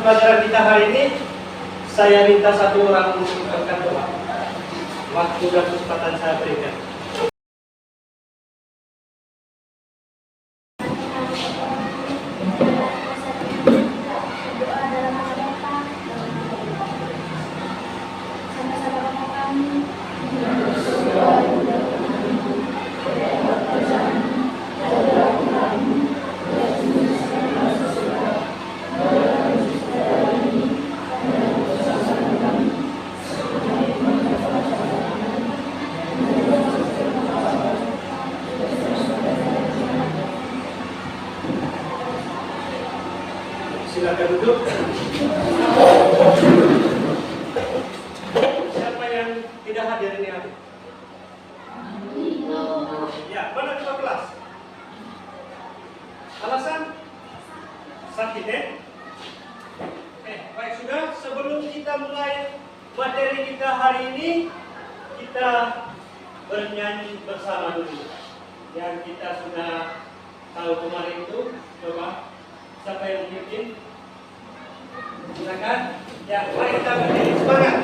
pelajaran kita hari ini, saya minta satu orang untuk angkat doa. Waktu dan kesempatan saya berikan. Silakan duduk. Siapa yang tidak hadir ini hadir? Ya, mana ketua kelas? Alasan? Sakit ya? Baik sudah. Sebelum kita mulai materi kita hari ini, kita bernyanyi bersama dulu. Yang kita sudah tahu kemarin itu, coba siapa yang bikin? Silakan. Ya, mari kita berdiri semangat.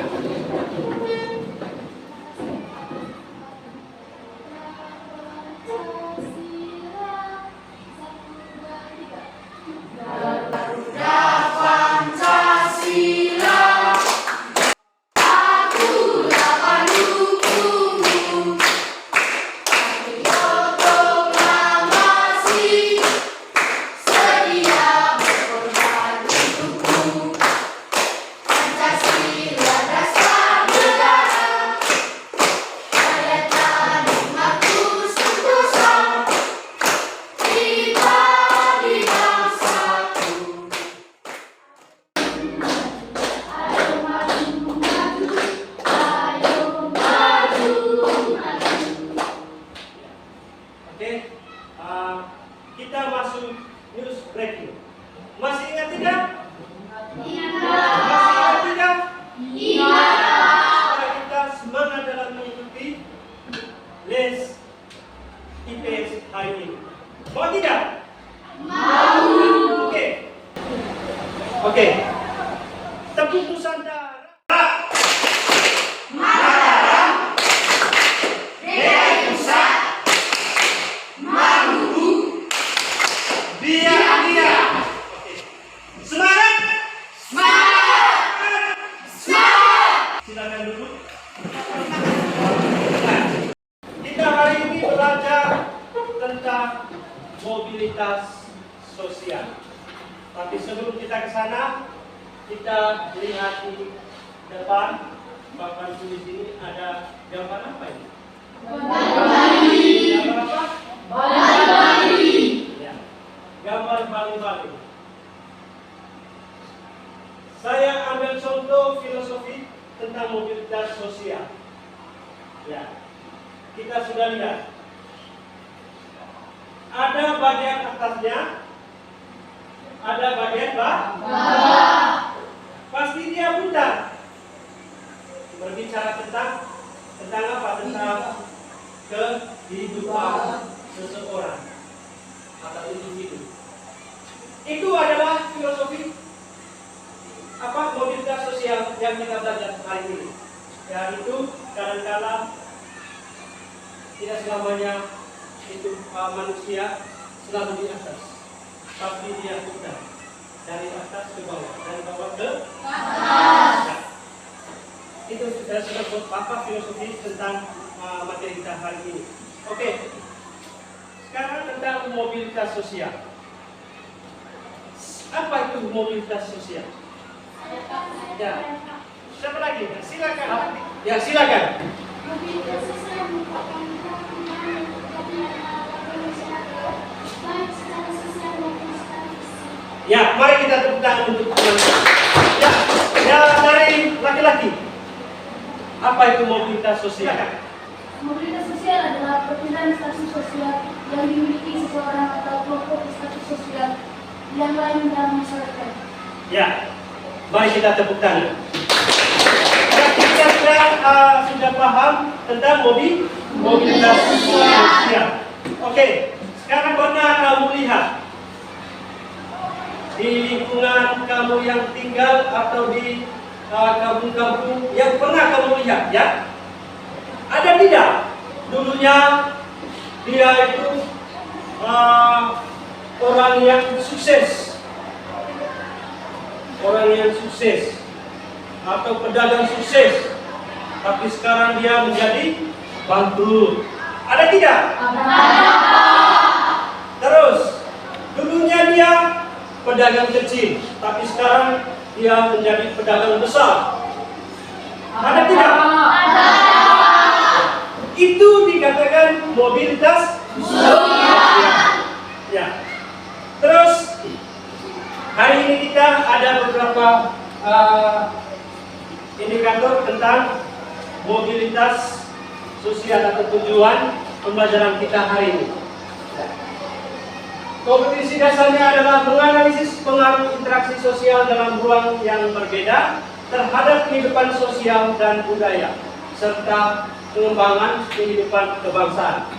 Kita masuk news breaking. Masih ingat tidak? Ingat. Masih ingat tidak? Ingat. Sekarang kita semangat dalam mengikuti les IPS hari ini. Mau tidak? Mau. Oke. Tepuk Nusantara. Tentang mobilitas sosial. Tapi sebelum kita ke sana, kita lihat di depan papan tulis ini ada gambar apa ini? Bali. Gambar apa? Bali. Ya, gambar Bali. Saya ambil contoh filosofi tentang mobilitas sosial. Ya, kita sudah lihat. Ada bagian atasnya, ada bagian bawah. Pasti dia buta. Berbicara tentang apa? Tentang kehidupan seseorang atau individu. Itu adalah filosofi apa mobilitas sosial yang kita belajar hari ini. Yaitu kadang-kala tidak selamanya itu manusia selalu di atas, pasti dia putar dari atas ke bawah, dari bawah ke atas. Nah, itu sudah sebut apa filosofi tentang materi kita hari ini. Oke, sekarang tentang mobilitas sosial. Apa itu mobilitas sosial? Ya, siapa lagi? Silakan. Ya, silakan. Mobilitas sosial merupakan ya, mari kita tepuk tangan untuk teman-teman. Ya, dari laki-laki. Apa itu mobilitas sosial? Mobilitas sosial adalah perpindahan status sosial yang dimiliki seseorang atau kelompok status sosial yang lain dalam masyarakat. Ya, mari kita tepuk tangan. Kita sudah paham tentang mobilitas sosial. Oke, sekarang benar kamu lihat. di lingkungan kamu yang tinggal atau di kampung-kampung yang pernah kamu lihat, ya? Ada tidak? Dulunya dia itu orang yang sukses, atau pedagang sukses, tapi sekarang dia menjadi bangkrut. Ada tidak? Terus, dulunya dia pedagang kecil, tapi sekarang dia menjadi pedagang besar. Ada tidak? Itu dikatakan mobilitas sosial. Ya. Terus, hari ini kita ada beberapa indikator tentang mobilitas sosial atau tujuan pembelajaran kita hari ini. Kompetisi dasarnya adalah menganalisis pengaruh interaksi sosial dalam ruang yang berbeda terhadap kehidupan sosial dan budaya, serta pengembangan kehidupan kebangsaan.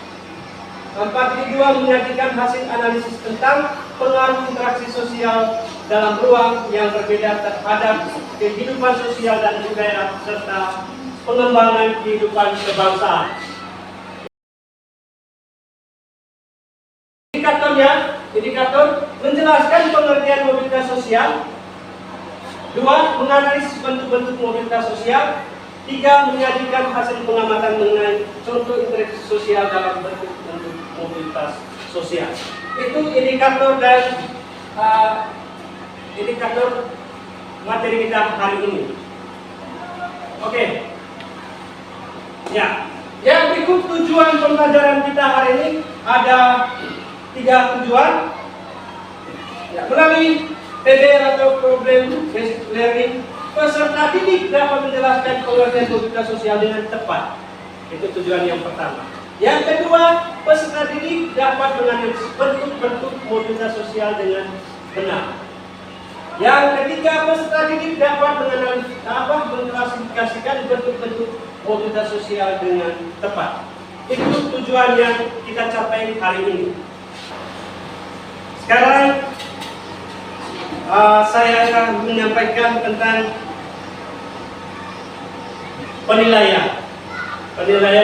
4.2 menyajikan hasil analisis tentang pengaruh interaksi sosial dalam ruang yang berbeda terhadap kehidupan sosial dan budaya, serta pengembangan kehidupan kebangsaan. Indikator menjelaskan pengertian mobilitas sosial. 2. Menganalisis bentuk-bentuk mobilitas sosial. 3. Menyajikan hasil pengamatan mengenai contoh interaksi sosial dalam bentuk-bentuk mobilitas sosial. Itu indikator dan indikator materi kita hari ini. Oke. Ya. Yang berikut tujuan pembelajaran kita hari ini ada 3 tujuan. Ya, melalui PBL atau Problem Based Learning, peserta didik dapat menjelaskan pengertian mobilitas sosial dengan tepat. Itu tujuan yang pertama. Yang kedua, peserta didik dapat menganalisis bentuk-bentuk mobilitas sosial dengan benar. Yang ketiga, peserta didik dapat mengklasifikasikan bentuk-bentuk mobilitas sosial dengan tepat. Itu tujuan yang kita capai hari ini. Sekarang saya akan menyampaikan tentang penilaian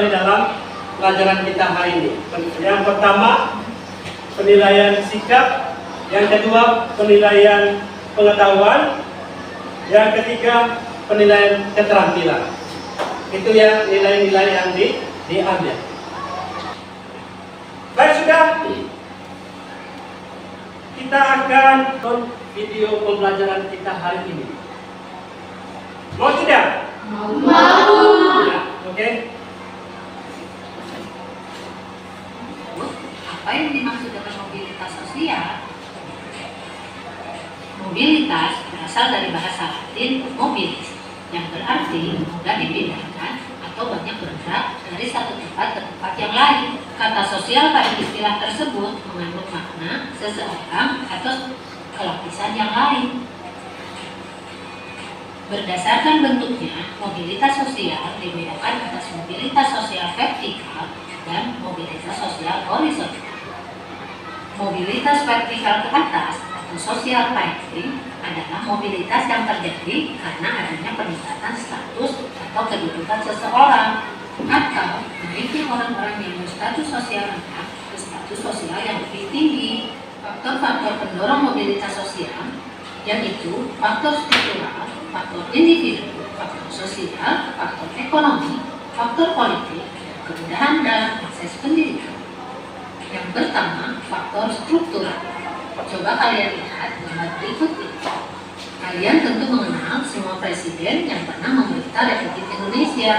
dalam pelajaran kita hari ini. Yang pertama, penilaian sikap. Yang kedua, penilaian pengetahuan. Yang ketiga, penilaian keterampilan. Itu ya nilai-nilai yang diambil. Baik, sudah. Kita akan nonton video pembelajaran kita hari ini. Mau tidak? Mau. Ya, oke. Apa yang dimaksud dengan mobilitas sosial? Mobilitas berasal dari bahasa Latin mobilis, yang berarti mudah dipindahkan atau banyak bergerak dari satu tempat ke tempat yang lain. Kata sosial pada istilah tersebut mengandung makna seseorang atau kelapisan yang lain. Berdasarkan bentuknya, mobilitas sosial dibedakan atas mobilitas sosial vertikal dan mobilitas sosial horizontal. Mobilitas vertikal ke atas atau social piping adalah mobilitas yang terjadi karena adanya peningkatan status atau kedudukan seseorang atau naiknya orang-orang yang berstatus sosial rendah ke status sosial yang lebih tinggi. Faktor-faktor pendorong mobilitas sosial yaitu faktor struktural, faktor individu, faktor sosial, faktor ekonomi, faktor politik, kemudahan dalam akses pendidikan. Yang pertama, faktor struktural. Coba kalian lihat gambar berikut ini. Kalian tentu mengenal semua presiden yang pernah memerintah Republik Indonesia.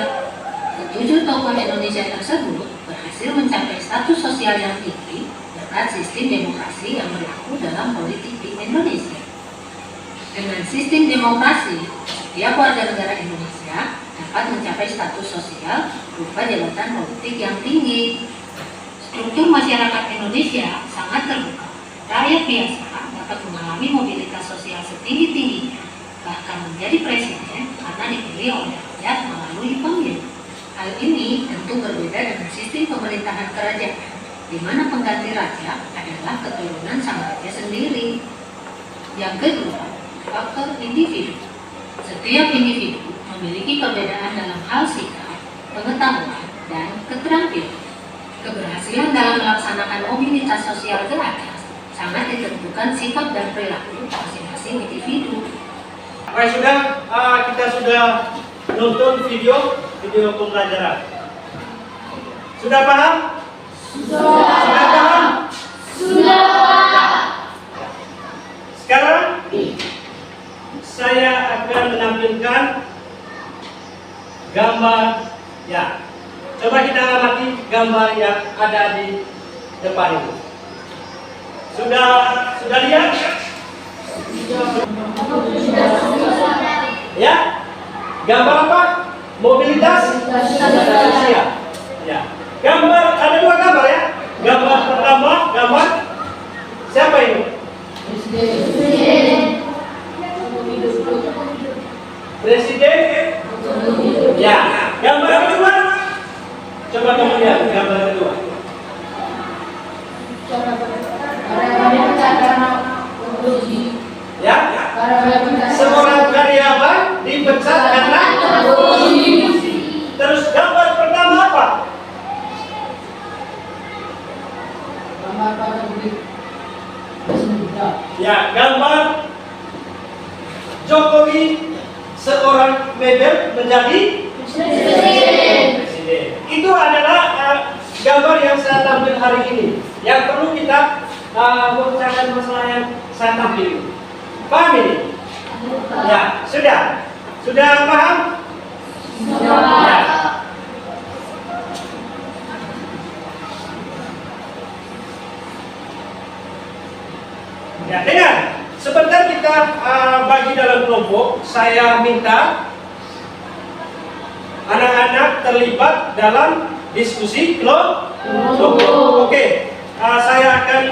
Ketujuh tokoh Indonesia tersebut berhasil mencapai status sosial yang tinggi berkat sistem demokrasi yang berlaku dalam politik di Indonesia. Dengan sistem demokrasi, setiap warga negara Indonesia dapat mencapai status sosial berupa jabatan politik yang tinggi. Struktur masyarakat Indonesia sangat terbuka. Rakyat biasa dapat mengalami mobilitas sosial setinggi-tingginya, bahkan menjadi presiden karena dipilih oleh rakyat melalui pemilu. Hal ini tentu berbeda dengan sistem pemerintahan kerajaan, di mana pengganti raja adalah keturunan sang raja sendiri. Yang kedua, faktor individu. Setiap individu memiliki perbedaan dalam hal sikap, pengetahuan, dan keterampilan. Keberhasilan dalam melaksanakan mobilitas sosial ke atas sangat ditentukan sikap dan perilaku masing-masing individu. Oke, kita sudah nonton video pembelajaran. Sudah paham? Sudah paham? Sekarang saya akan menampilkan gambar ya. Coba kita amati gambar yang ada di depan ini. Sudah lihat? Ya. Gambar apa? Mobilitas sosial. Ya. Gambar ada dua gambar ya. Gambar pertama, gambar siapa ini? Presiden. Ya. Gambar kedua. Coba kamu lihat gambar kedua. Ya. Seorang karyawan dipecat karena korupsi. Terus gambar pertama apa? Ya, gambar Jokowi seorang mebel menjadi presiden. Itu adalah gambar yang saya tampil hari ini. Yang perlu kita membicarakan masalah yang saya tampil. Paham ini? Ya, sudah paham? Ya. Ya, dengar. Sebentar kita bagi dalam kelompok. Saya minta anak-anak terlibat dalam diskusi kelompok. Oke, saya akan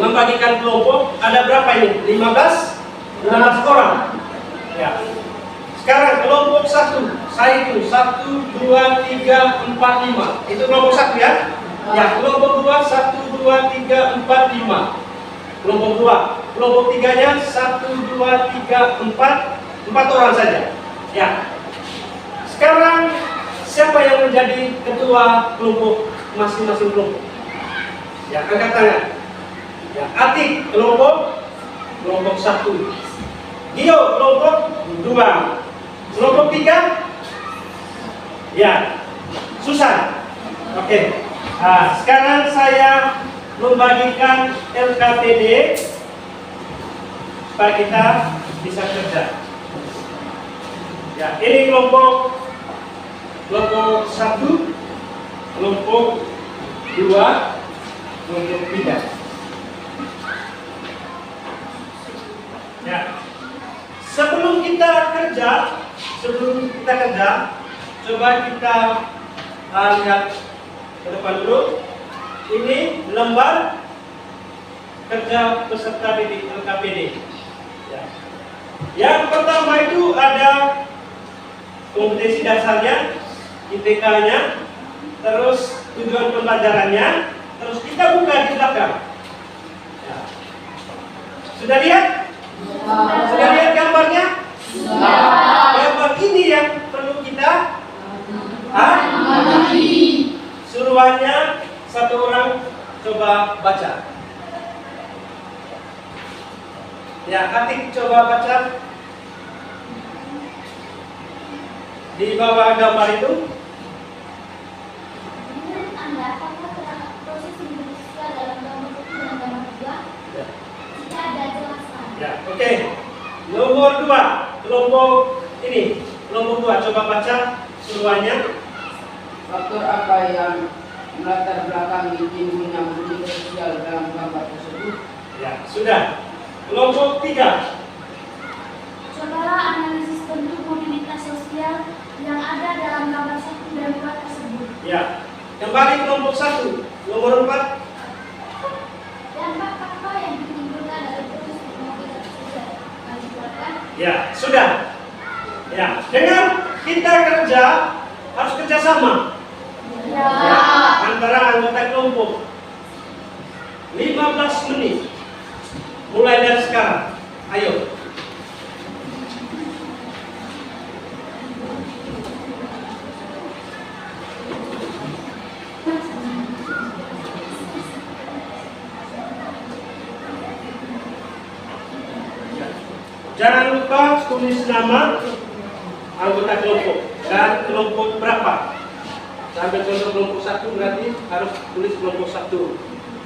membagikan kelompok. Ada berapa ini? 15 orang. Ya. Sekarang kelompok 1. Saya itu 1, 2, 3, 4, 5. Itu kelompok 1 ya. Ya, kelompok 2 1, 2, 3, 4, 5. Kelompok 2. Kelompok 3-nya 1, 2, 3, 4 orang saja. Ya. Sekarang siapa yang menjadi ketua kelompok masing-masing kelompok? Ya, angkat tangan. Ya, Atik kelompok 1. Gio kelompok 2. Kelompok 3? Ya. Susan. Oke. Sekarang saya membagikan LKPD supaya kita bisa kerja. Ya, ini kelompok 1, kelompok 2, kelompok 3. Ya. Sebelum kita kerja, coba kita lihat ke depan dulu. Ini lembar kerja peserta didik LKPD. Ya. Yang pertama itu ada kompetensi dasarnya, IPK-nya, terus tujuan pembelajarannya, terus kita buka di belakang. Ya. Sudah lihat? Sudah lihat gambarnya? Gambar ini yang perlu kita suruhannya satu orang coba baca. Ya, Atik coba baca di bawah gambar itu. Menurut Anda, apakah terdapat proses Indonesia dalam gambar 1 dan gambar 2? Ya. Jika ada, jelaskan. Ya, oke. Nomor 2, kelompok ini. Kelompok 2 coba baca suruhannya. Faktor apa yang melatar belakangi timbulnya mobilitas sosial dalam gambar tersebut? Ya, sudah. Kelompok 3. Cobalah analisis bentuk mobilitas sosial yang ada dalam gambar 1 dan 2 tersebut. Ya. Kembali kelompok 1. Nomor 4. Dampak apa yang ditimbulkan dari proses mobilitas sosial? Lanjutkan. Ya, sudah. Ya, dengan kita kerja harus kerjasama. Ya. Antara anggota kelompok. 15 menit. Mulai dari sekarang. Jangan lupa tulis nama anggota kelompok dan kelompok berapa. Sampai contoh kelompok 1 berarti harus tulis kelompok 1.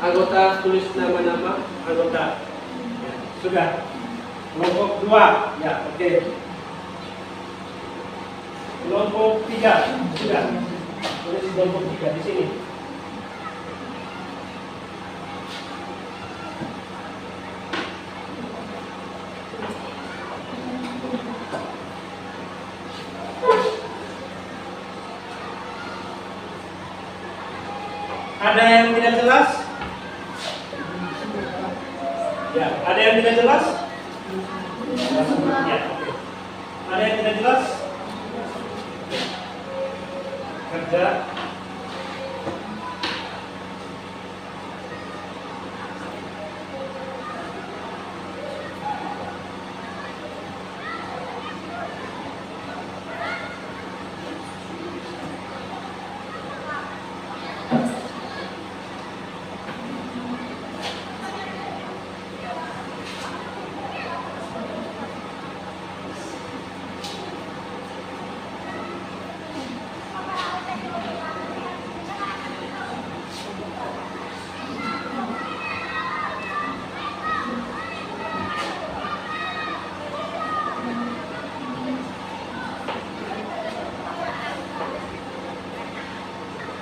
Anggota tulis nama-nama anggota. Ya, sudah. Kelompok 2, ya oke. Kelompok 3 sudah. Tulis kelompok 3 di sini. Ada yang tidak jelas? Ya, ada yang tidak jelas? Ya, oke. Ada yang tidak jelas? Kerja.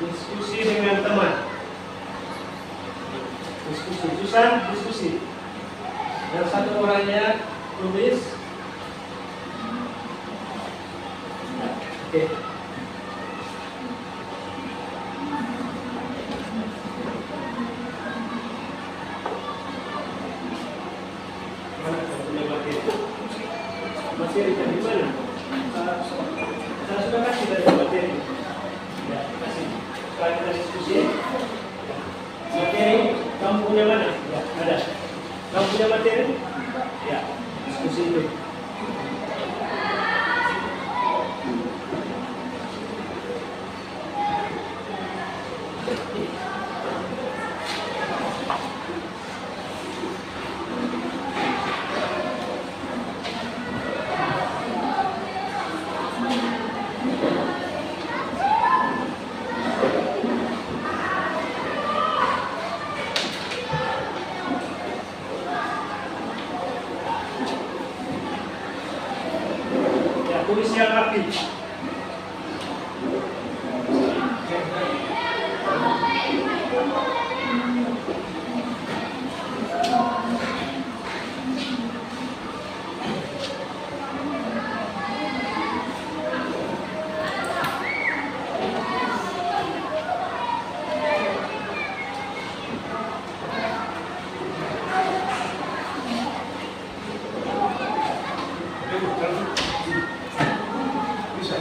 Diskusi dengan teman. Diskusi, Susan, diskusi. Yang satu orangnya tulis. Oke. Mana kalau punya materi? Materi dari mana? Saya sudah kasih dari materi. Ya, kasih. Setelah kita diskusi, materi kamu punya mana? Ya, ada. Kamu punya materi? Ya, diskusi itu. Tulis yang rapi. Bisa.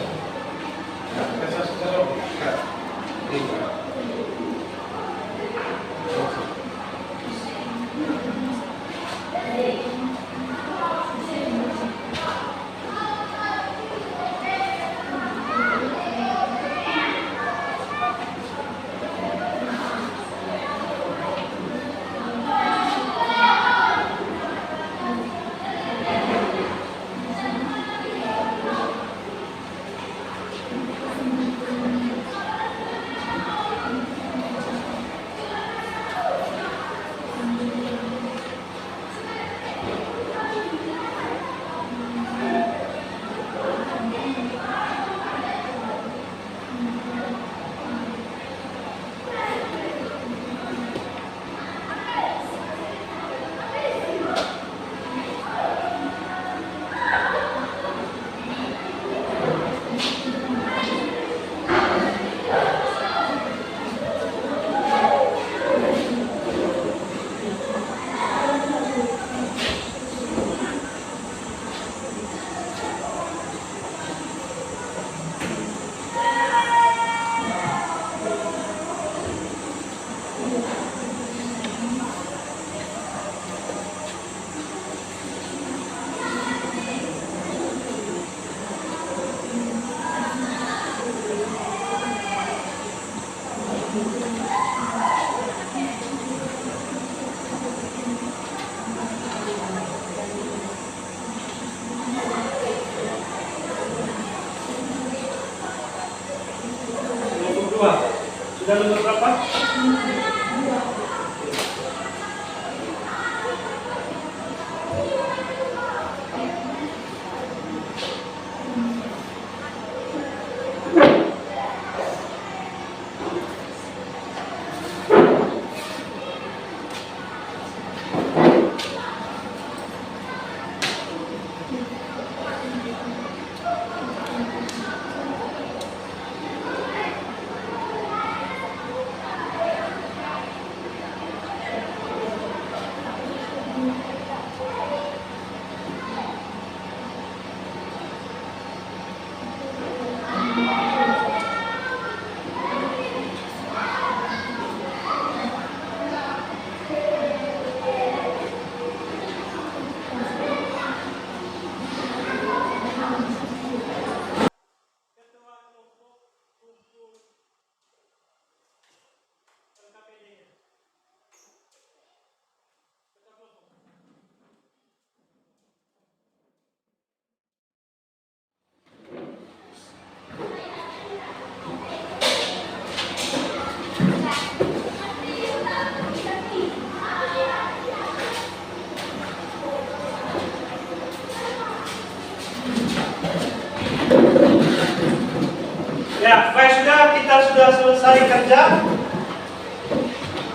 selesai kerja?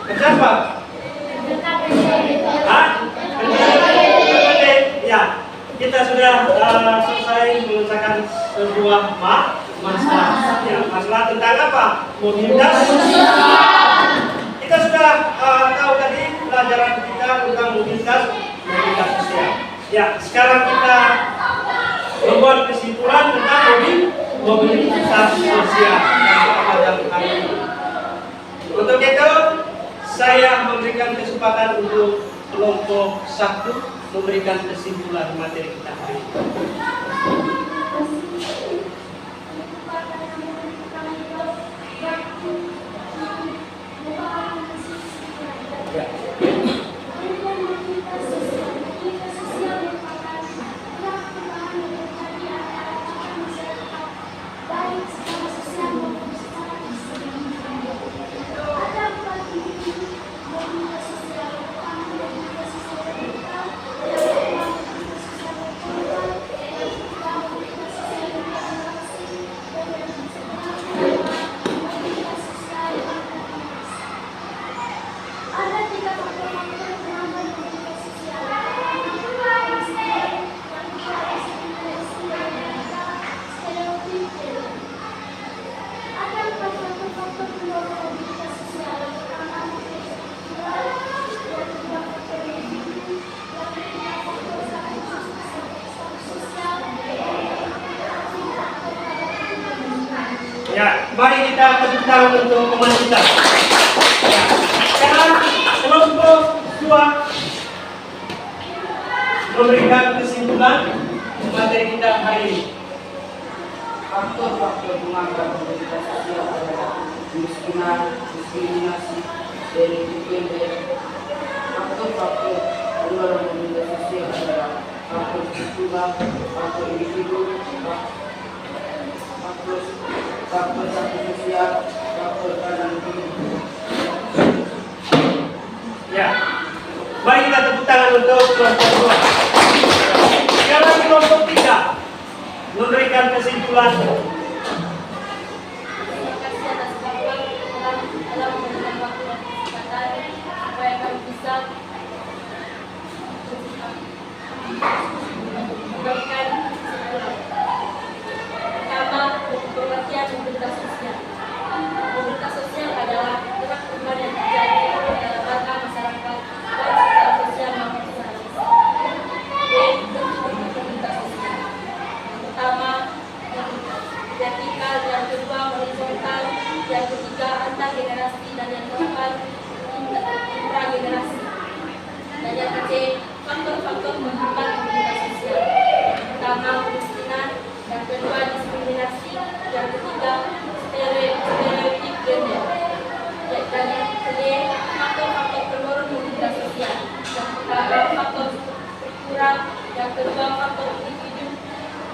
Kerja apa? Hah? Kerja. Ya, kita sudah selesai mengerjakan sebuah masalah. Ya, masalah tentang apa? Mobilitas. Kita sudah tahu tadi pelajaran kita tentang mobilitas sosial. Ya, sekarang kita membuat kesimpulan tentang mobilitas sosial yang pada hari ini. Untuk itu, saya memberikan kesempatan untuk kelompok 1 memberikan kesimpulan materi kita hari ini. Ya. Ya, mari kita tepuk tangan untuk teman kita. Ya. Sekarang kelompok 2 memberikan kesimpulan materi kita hari ini. Faktor-faktor pengangkat mobilitas sosial adalah kemiskinan, diskriminasi, stereotip. Faktor-faktor pendorong mobilitas sosial adalah faktor struktural, faktor individu, faktor sosial, faktor keadaan hidup. Ya, mari kita tepuk tangan untuk kelompok 2. Sekarang kelompok 3 memberikan kesimpulan. Terima kasih atas waktu dalam memberikan waktu dan kesempatan supaya kami bisa memberikan kesimpulan. Pertama, pengertian mobilitas sosial. Mobilitas sosial adalah gerak perubahan yang terjadi dalam rangka masyarakat baik secara sosial maupun secara fisik. Mobilitas sosial. Yang pertama, vertikal, yang kedua horizontal, yang ketiga antar generasi, dan yang keempat intragenerasi. Dan yang ketiga, faktor-faktor menghambat mobilitas sosial. Yang pertama, kemiskinan, yang kedua diskriminasi, yang ketiga stereotip gender. Dan yang ketiga, faktor-faktor pendorong mobilitas sosial. Yang pertama, faktor struktural, yang kedua faktor individu,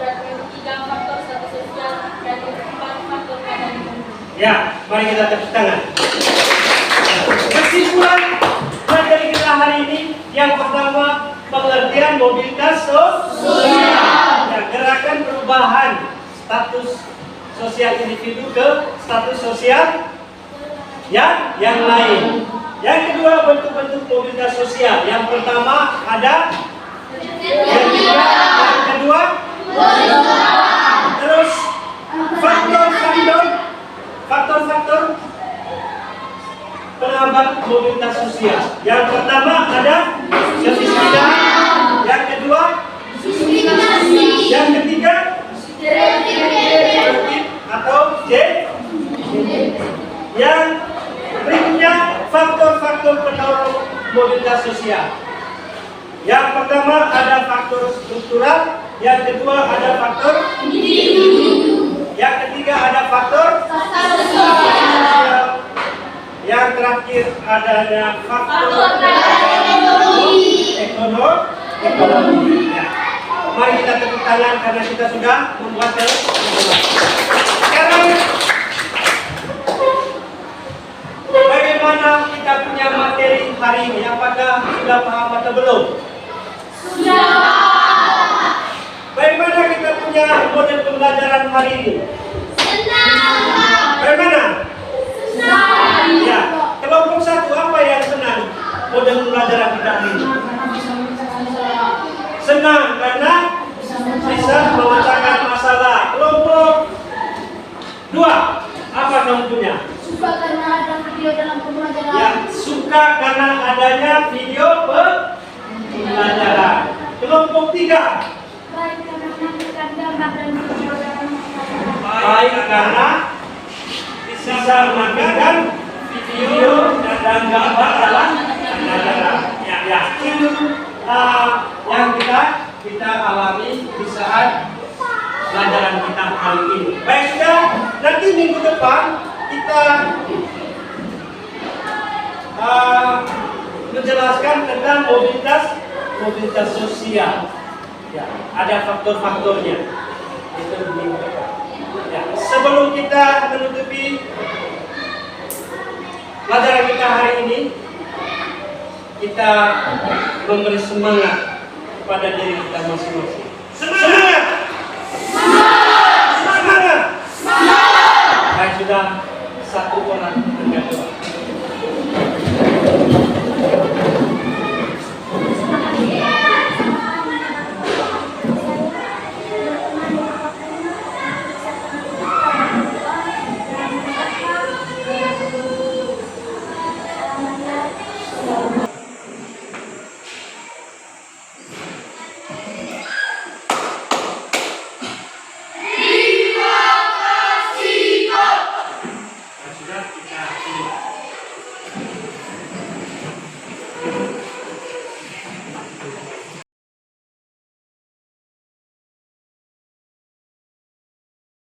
dan yang ketiga faktor status sosial, dan yang keempat faktor keadaan ekonomi. Ya, mari kita tepuk tangan. Kesimpulan materi kita hari ini yang pertama, pengertian mobilitas sosial. Ya, gerakan perubahan status sosial individu ke status sosial yang lain. Yang kedua, bentuk-bentuk mobilitas sosial. Yang pertama ada yang kedua terus faktor-faktor penghambat mobilitas sosial. Yang pertama ada kemiskinan, yang kedua yang ketiga stereotip atau yang berikutnya faktor-faktor pendorong mobilitas sosial. Yang pertama ada faktor struktural, yang kedua ada faktor individu, yang ketiga ada faktor sosial, yang terakhir adanya faktor ekonomi. Ya. Mari kita tepuk tangan karena kita sudah membuat kesimpulan. Sekarang bagaimana kita punya materi hari ini? Apakah sudah paham atau belum? Sudah. Bagaimana kita punya model pembelajaran hari ini? Bagaimana? Ya, kelompok satu apa yang senang model pembelajaran kita ini? Senang karena bisa memecahkan masalah. Kelompok dua, apa kamu punya? Suka karena ada video dalam pembelajaran. Ya, suka karena adanya video pembelajaran. Kelompok tiga, Baik karena menampilkan gambar dan video dalam baik karena bisa menampilkan video dan gambar dalam pembelajaran. Ya, itu yang kita alami di saat pelajaran kita kali ini. Baik, sudah, nanti minggu depan kita menjelaskan tentang mobilitas sosial. Ya, ada faktor-faktornya. Itu minggu depan. Ya, sebelum kita menutupi pelajaran kita hari ini, kita memberi semangat kepada diri kita masing-masing. Semangat! Semangat! Baik, sudah satu orang angkat doa. Sudah kita